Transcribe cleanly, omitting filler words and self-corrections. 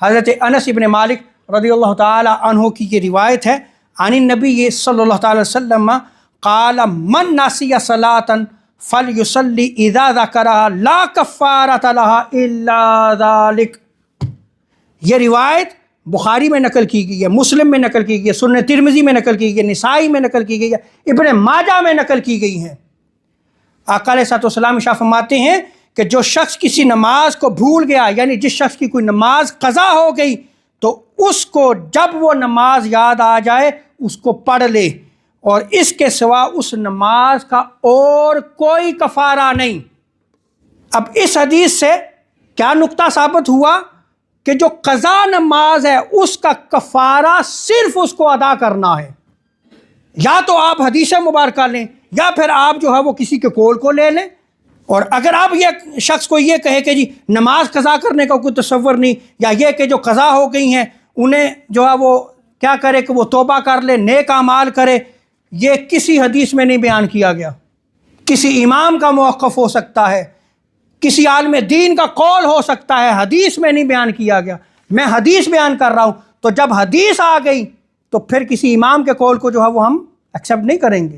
حضرت انس ابن مالک رضی اللہ تعالی عنہ کی یہ روایت ہے، عن النبی صلی اللہ تعالی وسلم قال من ناسی صلاۃ فلیصلی اذا ذکرها لا کفارۃ لها الا ذلک۔ یہ روایت بخاری میں نقل کی گئی ہے، مسلم میں نقل کی گئی ہے، سنن ترمذی میں نقل کی گئی ہے، نسائی میں نقل کی گئی ہے، ابن ماجہ میں نقل کی گئی ہے۔ آقا علیہ الصلوۃ والسلام ارشاد فرماتے ہیں کہ جو شخص کسی نماز کو بھول گیا، یعنی جس شخص کی کوئی نماز قضا ہو گئی، تو اس کو جب وہ نماز یاد آ جائے اس کو پڑھ لے، اور اس کے سوا اس نماز کا اور کوئی کفارہ نہیں۔ اب اس حدیث سے کیا نقطہ ثابت ہوا کہ جو قضا نماز ہے اس کا کفارہ صرف اس کو ادا کرنا ہے۔ یا تو آپ حدیث مبارکہ لیں، یا پھر آپ جو ہے وہ کسی کے قول کو لے لیں۔ اور اگر آپ یہ شخص کو یہ کہے کہ جی نماز قضا کرنے کا کوئی تصور نہیں، یا یہ کہ جو قضا ہو گئی ہیں انہیں جو ہے وہ کیا کرے کہ وہ توبہ کر لے، نیک اعمال کرے، یہ کسی حدیث میں نہیں بیان کیا گیا۔ کسی امام کا موقف ہو سکتا ہے، کسی عالم دین کا قول ہو سکتا ہے، حدیث میں نہیں بیان کیا گیا۔ میں حدیث بیان کر رہا ہوں، تو جب حدیث آ گئی تو پھر کسی امام کے قول کو جو ہے وہ ہم ایکسیپٹ نہیں کریں گے۔